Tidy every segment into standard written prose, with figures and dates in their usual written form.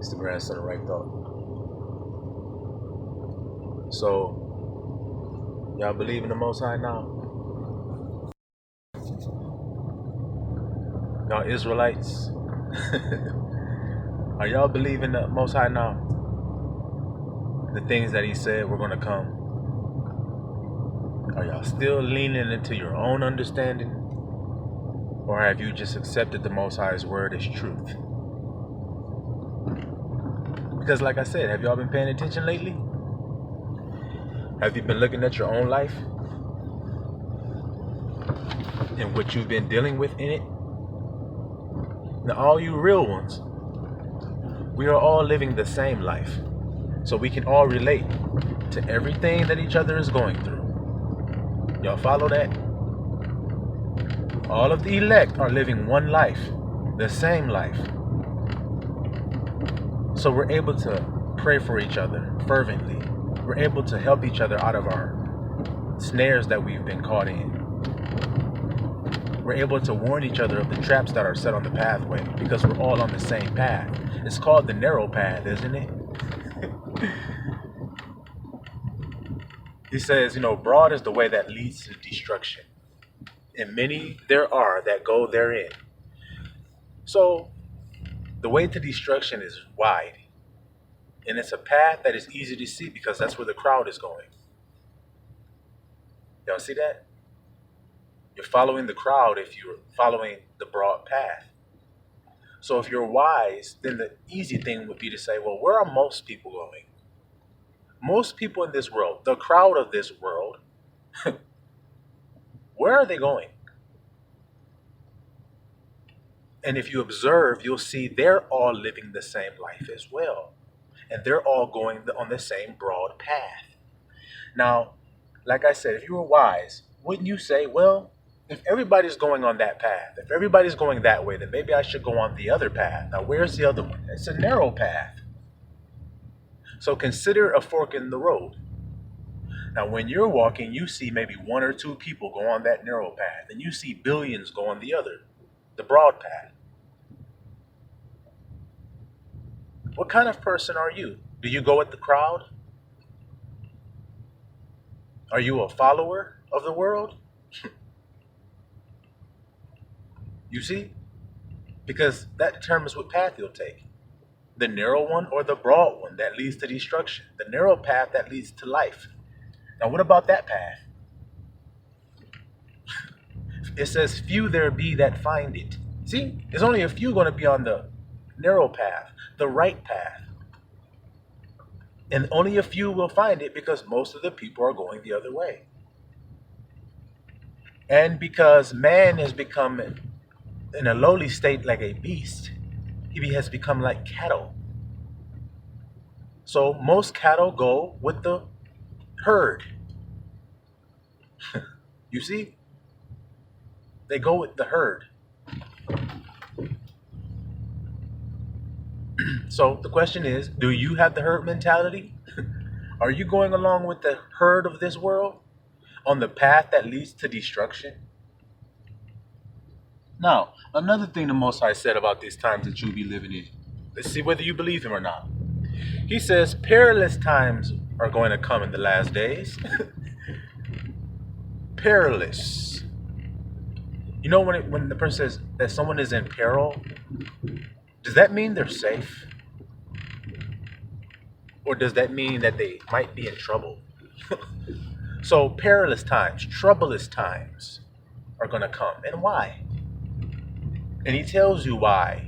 It's the grandson of right thought. So, y'all believe in the Most High now? Y'all Israelites? Are y'all believing the Most High now? The things that He said were going to come? Are y'all still leaning into your own understanding? Or have you just accepted the Most High's word as truth? Because like I said, have y'all been paying attention lately? Have you been looking at your own life? And what you've been dealing with in it? Now all you real ones, we are all living the same life. So we can all relate to everything that each other is going through. Y'all follow that? All of the elect are living one life, the same life. So we're able to pray for each other fervently. We're able to help each other out of our snares that we've been caught in. We're able to warn each other of the traps that are set on the pathway because we're all on the same path. It's called the narrow path, isn't it? He says, broad is the way that leads to destruction, and many there are that go therein. So the way to destruction is wide, and it's a path that is easy to see because that's where the crowd is going. Y'all see that? You're following the crowd if you're following the broad path. So if you're wise, then the easy thing would be to say, well, where are most people going? Most people in this world, the crowd of this world, where are they going? And if you observe, you'll see they're all living the same life as well. And they're all going on the same broad path. Now, like I said, if you were wise, wouldn't you say, well, if everybody's going on that path, if everybody's going that way, then maybe I should go on the other path. Now, where's the other one? It's a narrow path. So consider a fork in the road. Now, when you're walking, you see maybe one or two people go on that narrow path, and you see billions go on the other, the broad path. What kind of person are you? Do you go with the crowd? Are you a follower of the world? You see? Because that determines what path you'll take. The narrow one or the broad one that leads to destruction. The narrow path that leads to life. Now what about that path? It says, few there be that find it. See? There's only a few going to be on the narrow path, the right path. And only a few will find it because most of the people are going the other way. And because man has become in a lowly state like a beast, he has become like cattle. So most cattle go with the herd. You see? They go with the herd. So the question is, do you have the herd mentality? Are you going along with the herd of this world on the path that leads to destruction? Now, another thing the Most High said about these times that you'll be living in. Let's see whether you believe him or not. He says, perilous times are going to come in the last days. Perilous. You know when the person says that someone is in peril, does that mean they're safe? Or does that mean that they might be in trouble? So perilous times, troublous times are going to come. And why? And he tells you why.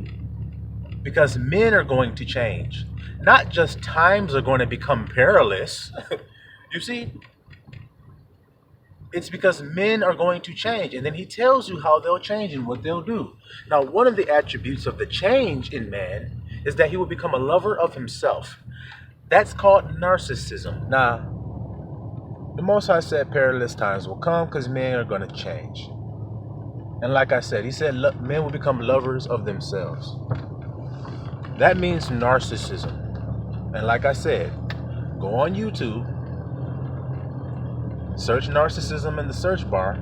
Because men are going to change. Not just times are going to become perilous. You see? It's because men are going to change. And then he tells you how they'll change and what they'll do. Now, one of the attributes of the change in man is that he will become a lover of himself. That's called narcissism. Now, the Most High said perilous times will come because men are going to change. And like I said, he said men will become lovers of themselves. That means narcissism. And like I said, go on YouTube, search narcissism in the search bar,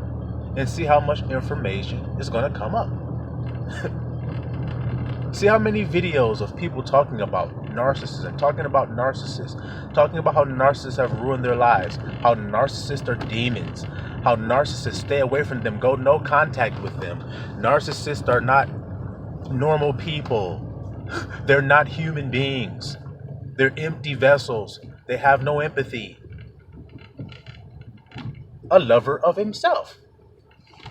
and see how much information is going to come up. See how many videos of people talking about narcissism, talking about narcissists, talking about how narcissists have ruined their lives, how narcissists are demons, how narcissists stay away from them, go no contact with them. Narcissists are not normal people. They're not human beings. They're empty vessels. They have no empathy. A lover of himself.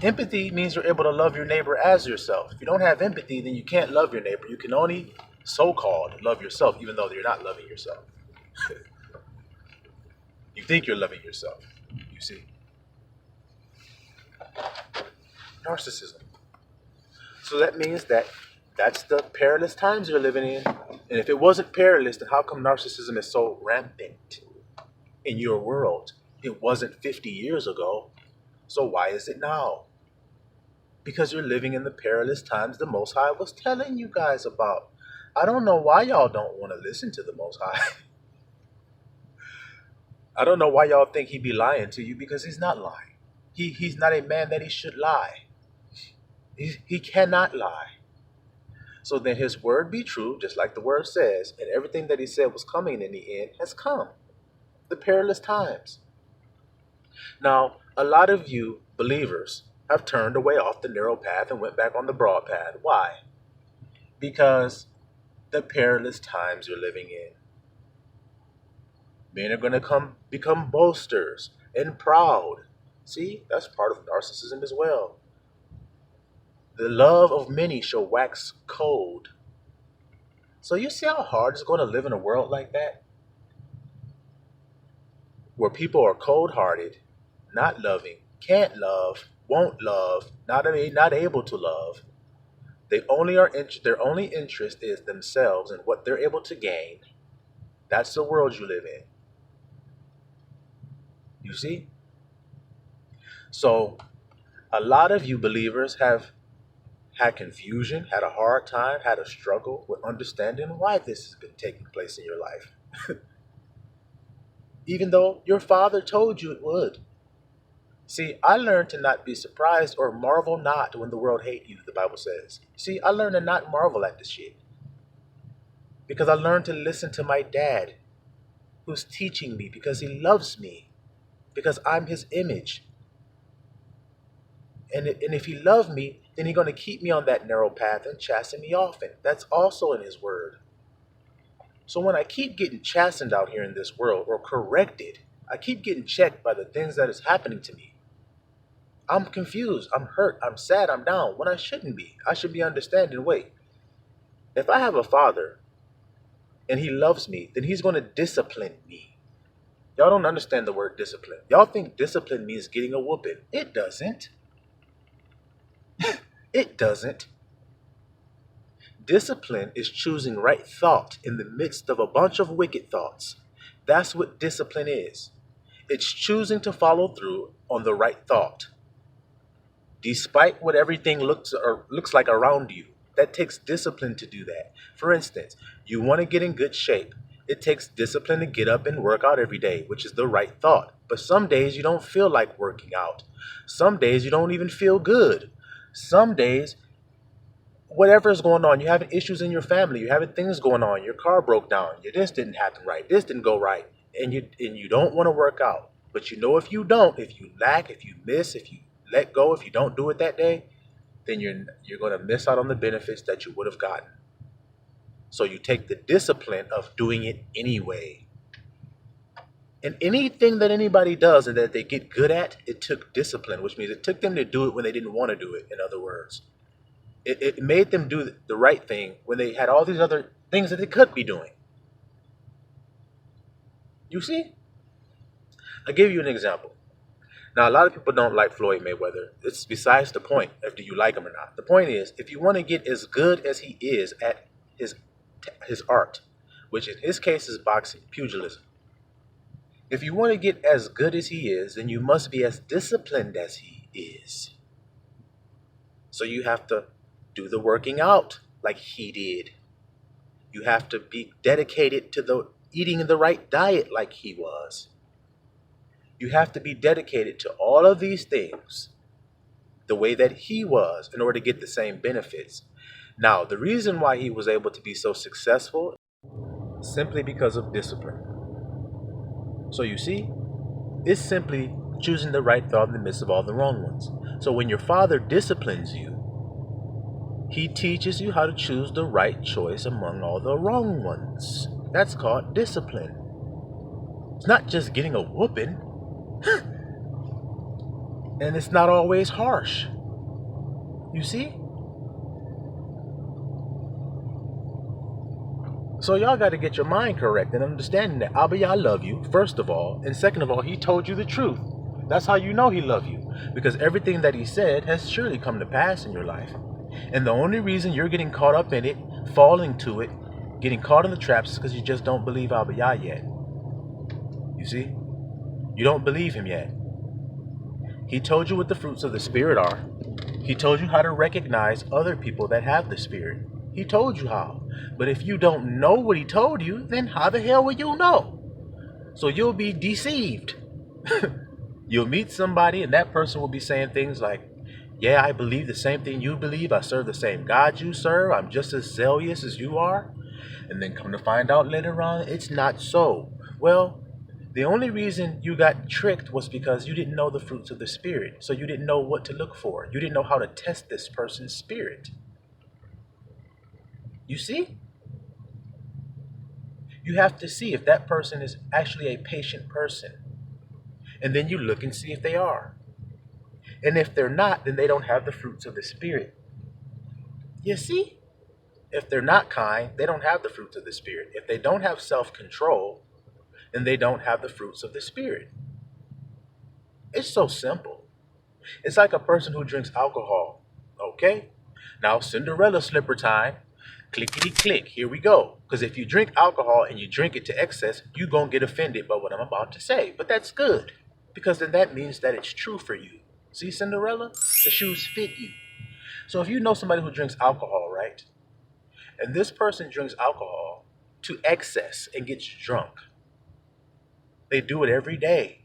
Empathy means you're able to love your neighbor as yourself. If you don't have empathy, then you can't love your neighbor. You can only so-called love yourself, even though you're not loving yourself. You think you're loving yourself, you see. Narcissism. So that means that that's the perilous times you're living in. And if it wasn't perilous, then how come narcissism is so rampant in your world? It wasn't 50 years ago. So why is it now? Because you're living in the perilous times the Most High was telling you guys about. I don't know why y'all don't want to listen to the Most High. I don't know why y'all think he be lying to you, because he's not lying. He's not a man that he should lie. He cannot lie. So then his word be true, just like the word says, and everything that he said was coming in the end has come. The perilous times. Now, a lot of you believers have turned away off the narrow path and went back on the broad path. Why? Because the perilous times you're living in. Men are going to become boasters and proud. See, that's part of narcissism as well. The love of many shall wax cold. So you see how hard it's going to live in a world like that? Where people are cold-hearted, not loving, can't love, won't love, not able to love. Their only interest is themselves and what they're able to gain. That's the world you live in. You see? So a lot of you believers have had confusion, had a hard time, had a struggle with understanding why this has been taking place in your life. Even though your father told you it would. See, I learned to not be surprised or marvel not when the world hate you, the Bible says. See, I learned to not marvel at this shit. Because I learned to listen to my dad, who's teaching me because he loves me, because I'm his image. And if he loved me, then he's going to keep me on that narrow path and chasten me often. That's also in his word. So when I keep getting chastened out here in this world, or corrected, I keep getting checked by the things that is happening to me. I'm confused, I'm hurt, I'm sad, I'm down, when I shouldn't be. I should be understanding, wait, if I have a father and he loves me, then he's going to discipline me. Y'all don't understand the word discipline. Y'all think discipline means getting a whooping. It doesn't. It doesn't. Discipline is choosing right thought in the midst of a bunch of wicked thoughts. That's what discipline is. It's choosing to follow through on the right thought, despite what everything looks like around you. That takes discipline to do that. For instance, you want to get in good shape. It takes discipline to get up and work out every day, which is the right thought. But some days you don't feel like working out. Some days you don't even feel good. Some days, whatever is going on, you're having issues in your family, you're having things going on, your car broke down, this didn't happen right, this didn't go right, and you don't want to work out. But you know, if you don't, if you lack, if you miss, if you let go, if you don't do it that day, then you're going to miss out on the benefits that you would have gotten. So you take the discipline of doing it anyway. And anything that anybody does and that they get good at, it took discipline, which means it took them to do it when they didn't want to do it, in other words. It made them do the right thing when they had all these other things that they could be doing. You see? I'll give you an example. Now, a lot of people don't like Floyd Mayweather. It's besides the point if do you like him or not. The point is, if you want to get as good as he is at his art, which in his case is boxing, pugilism. If you want to get as good as he is, then you must be as disciplined as he is. So you have to do the working out like he did. You have to be dedicated to the eating the right diet like he was. You have to be dedicated to all of these things the way that he was in order to get the same benefits. Now, the reason why he was able to be so successful simply because of discipline. So you see, it's simply choosing the right thought in the midst of all the wrong ones. So when your father disciplines you, he teaches you how to choose the right choice among all the wrong ones. That's called discipline. It's not just getting a whooping. And it's not always harsh. You see? So y'all got to get your mind correct and understanding that Abba Yah love you, first of all. And second of all, he told you the truth. That's how you know he love you. Because everything that he said has surely come to pass in your life. And the only reason you're getting caught up in it, falling to it, getting caught in the traps is because you just don't believe Abba Yah yet. You see? You don't believe him yet. He told you what the fruits of the Spirit are. He told you how to recognize other people that have the Spirit. He told you how. But if you don't know what he told you, then how the hell will you know? So you'll be deceived. You'll meet somebody and that person will be saying things like, yeah, I believe the same thing you believe. I serve the same God you serve. I'm just as zealous as you are. And then come to find out later on, it's not so. Well, the only reason you got tricked was because you didn't know the fruits of the Spirit. So you didn't know what to look for. You didn't know how to test this person's spirit. You see? You have to see if that person is actually a patient person. And then you look and see if they are. And if they're not, then they don't have the fruits of the Spirit. You see? If they're not kind, they don't have the fruits of the Spirit. If they don't have self-control, then they don't have the fruits of the Spirit. It's so simple. It's like a person who drinks alcohol. Okay? Now, Cinderella slipper time. Clickety click. Here we go. Because if you drink alcohol and you drink it to excess, you're going to get offended by what I'm about to say. But that's good. Because then that means that it's true for you. See, Cinderella? The shoes fit you. So if you know somebody who drinks alcohol, right? And this person drinks alcohol to excess and gets drunk. They do it every day.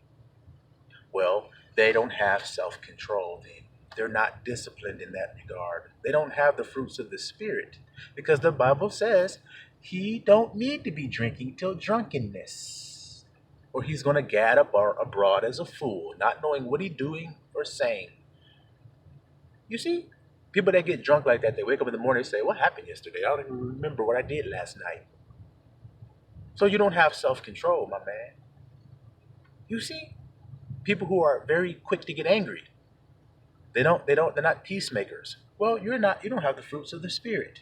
Well, they don't have self-control then. They're not disciplined in that regard. They don't have the fruits of the Spirit. Because the Bible says he don't need to be drinking till drunkenness. Or he's going to gad abroad as a fool, not knowing what he's doing or saying. You see? People that get drunk like that, they wake up in the morning and say, what happened yesterday? I don't even remember what I did last night. So you don't have self-control, my man. You see? People who are very quick to get angry. They're not peacemakers. Well, you don't have the fruits of the Spirit.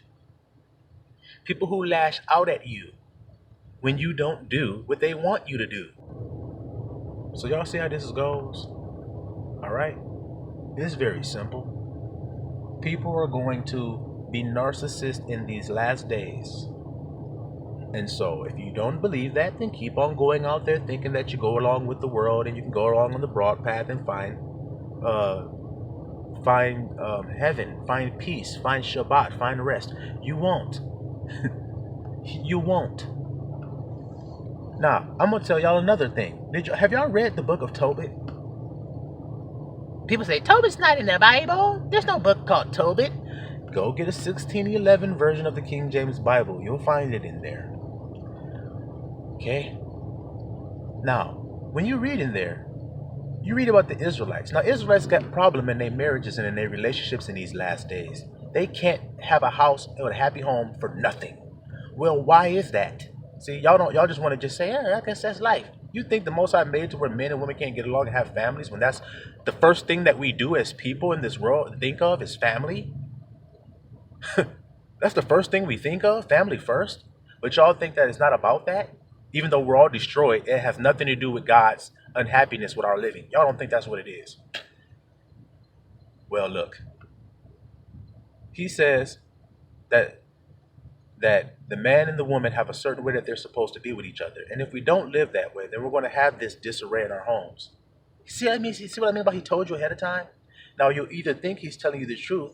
People who lash out at you when you don't do what they want you to do. So y'all see how this goes? All right? It's very simple. People are going to be narcissists in these last days. And so if you don't believe that, then keep on going out there thinking that you go along with the world and you can go along on the broad path and find heaven, find peace, find Shabbat, find rest. You won't. You won't. Now, I'm going to tell y'all another thing. Have y'all read the book of Tobit? People say, Tobit's not in the Bible. There's no book called Tobit. Go get a 1611 version of the King James Bible. You'll find it in there. Okay? Now, when you read in there, you read about the Israelites. Now, Israelites got a problem in their marriages and in their relationships in these last days. They can't have a house or a happy home for nothing. Well, why is that? See, y'all just want to just say, I guess that's life. You think the Most High made to where men and women can't get along and have families when that's the first thing that we do as people in this world think of is family? That's the first thing we think of, family first. But y'all think that it's not about that? Even though we're all destroyed, it has nothing to do with God's unhappiness with our living. Y'all don't think that's what it is. Well, look. He says that the man and the woman have a certain way that they're supposed to be with each other. And if we don't live that way, then we're going to have this disarray in our homes. See what I mean about he told you ahead of time? Now, you'll either think he's telling you the truth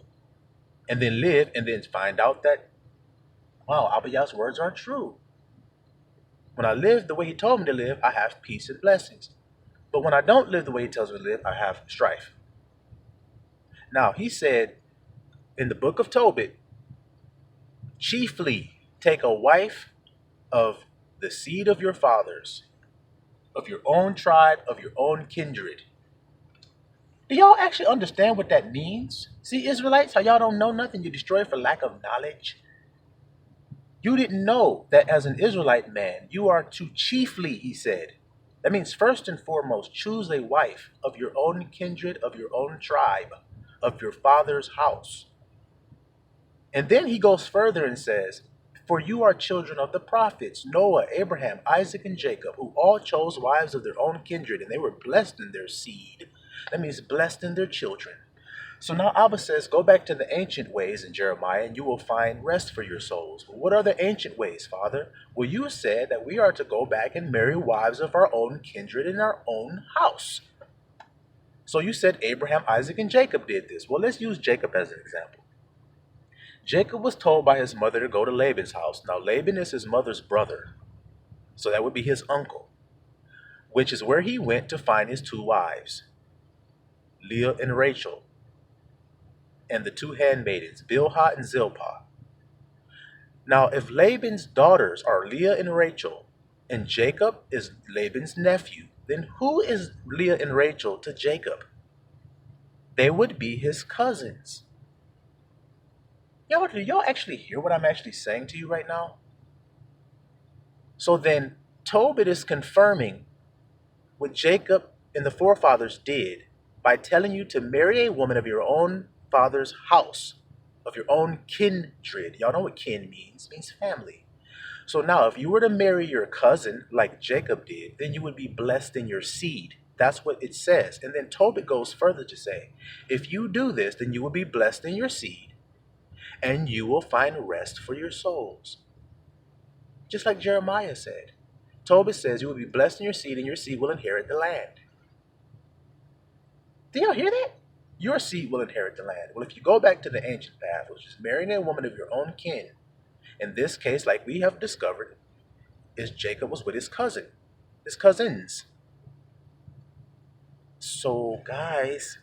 and then live and then find out that, wow, Abba Yah's words are true. When I live the way he told me to live, I have peace and blessings. But when I don't live the way he tells me to live, I have strife. Now, he said in the book of Tobit, chiefly take a wife of the seed of your fathers, of your own tribe, of your own kindred. Do y'all actually understand what that means? See, Israelites, how y'all don't know nothing, you destroy for lack of knowledge. You didn't know that as an Israelite man, you are to chiefly, he said. That means first and foremost, choose a wife of your own kindred, of your own tribe, of your father's house. And then he goes further and says, for you are children of the prophets, Noah, Abraham, Isaac, and Jacob, who all chose wives of their own kindred, and they were blessed in their seed. That means blessed in their children. So now Abba says, go back to the ancient ways in Jeremiah, and you will find rest for your souls. Well, what are the ancient ways, Father? Well, you said that we are to go back and marry wives of our own kindred in our own house. So you said Abraham, Isaac, and Jacob did this. Well, let's use Jacob as an example. Jacob was told by his mother to go to Laban's house. Now, Laban is his mother's brother, so that would be his uncle, which is where he went to find his two wives, Leah and Rachel, and the two handmaidens, Bilhah and Zilpah. Now, if Laban's daughters are Leah and Rachel, and Jacob is Laban's nephew, then who is Leah and Rachel to Jacob? They would be his cousins. Do y'all actually hear what I'm actually saying to you right now? So then, Tobit is confirming what Jacob and the forefathers did by telling you to marry a woman of your own father's house, of your own kindred. Y'all know what kin means. It means family. So now, if you were to marry your cousin like Jacob did, then you would be blessed in your seed. That's what it says. And then Tobit goes further to say, if you do this, then you will be blessed in your seed, and you will find rest for your souls. Just like Jeremiah said. Tobit says you will be blessed in your seed, and your seed will inherit the land. Do y'all hear that? Your seed will inherit the land. Well, if you go back to the ancient path, which is marrying a woman of your own kin, in this case, like we have discovered, is Jacob was with his cousin, his cousins. So, guys,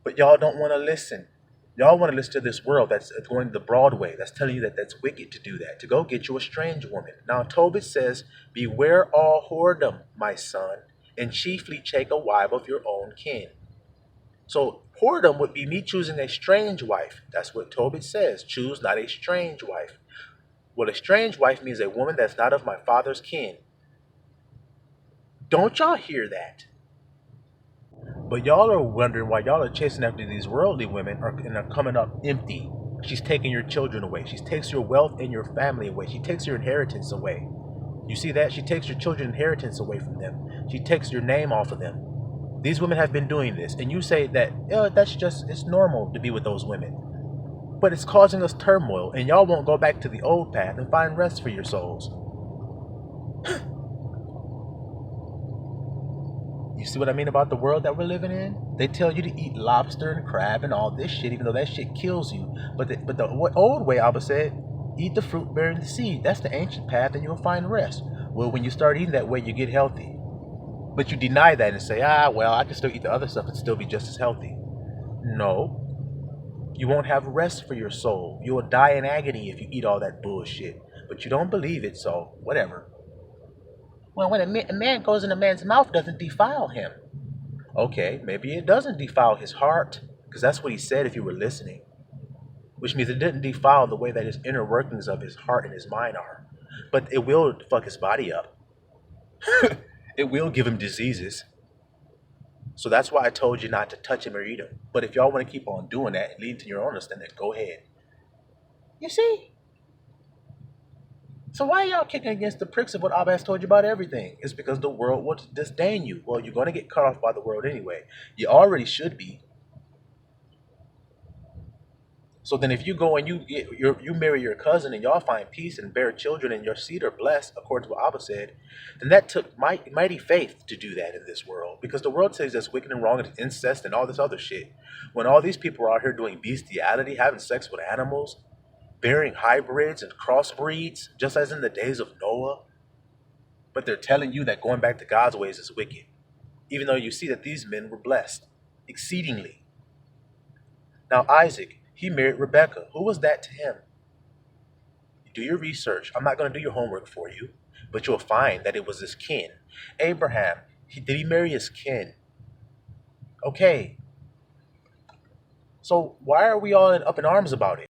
but y'all don't want to listen. Y'all want to listen to this world that's going the broad way, that's telling you that that's wicked to do that, to go get you a strange woman. Now, Tobit says, beware all whoredom, my son, and chiefly take a wife of your own kin. So, whoredom would be me choosing a strange wife. That's what Tobit says. Choose not a strange wife. Well, a strange wife means a woman that's not of my father's kin. Don't y'all hear that? But y'all are wondering why y'all are chasing after these worldly women and are coming up empty. She's taking your children away. She takes your wealth and your family away. She takes your inheritance away. You see that? She takes your children's inheritance away from them. She takes your name off of them. These women have been doing this. And you say that, it's normal to be with those women. But it's causing us turmoil. And y'all won't go back to the old path and find rest for your souls. You see what I mean about the world that we're living in? They tell you to eat lobster and crab and all this shit, even though that shit kills you. But the old way, Abba said, eat the fruit bearing the seed. That's the ancient path, and you'll find rest. Well, when you start eating that way, you get healthy. But you deny that and say, well, I can still eat the other stuff and still be just as healthy. No. You won't have rest for your soul. You will die in agony if you eat all that bullshit. But you don't believe it, so whatever. Well, when a man goes in a man's mouth, doesn't defile him. Okay, maybe it doesn't defile his heart, because that's what he said if you were listening. Which means it didn't defile the way that his inner workings of his heart and his mind are. But it will fuck his body up. It will give him diseases. So that's why I told you not to touch him or eat him. But if y'all want to keep on doing that and lead to your own understanding, go ahead. You see? So why are y'all kicking against the pricks of what Abba has told you about everything? It's because the world will disdain you. Well, you're going to get cut off by the world anyway. You already should be. So then if you go and you marry your cousin and y'all find peace and bear children and your seed are blessed, according to what Abba said, then that took mighty faith to do that in this world. Because the world says that's wicked and wrong and it's incest and all this other shit. When all these people are out here doing bestiality, having sex with animals, bearing hybrids and crossbreeds, just as in the days of Noah. But they're telling you that going back to God's ways is wicked, even though you see that these men were blessed exceedingly. Now Isaac, he married Rebekah. Who was that to him? Do your research. I'm not going to do your homework for you, but you'll find that it was his kin. Abraham, did he marry his kin? Okay, so why are we all up in arms about it?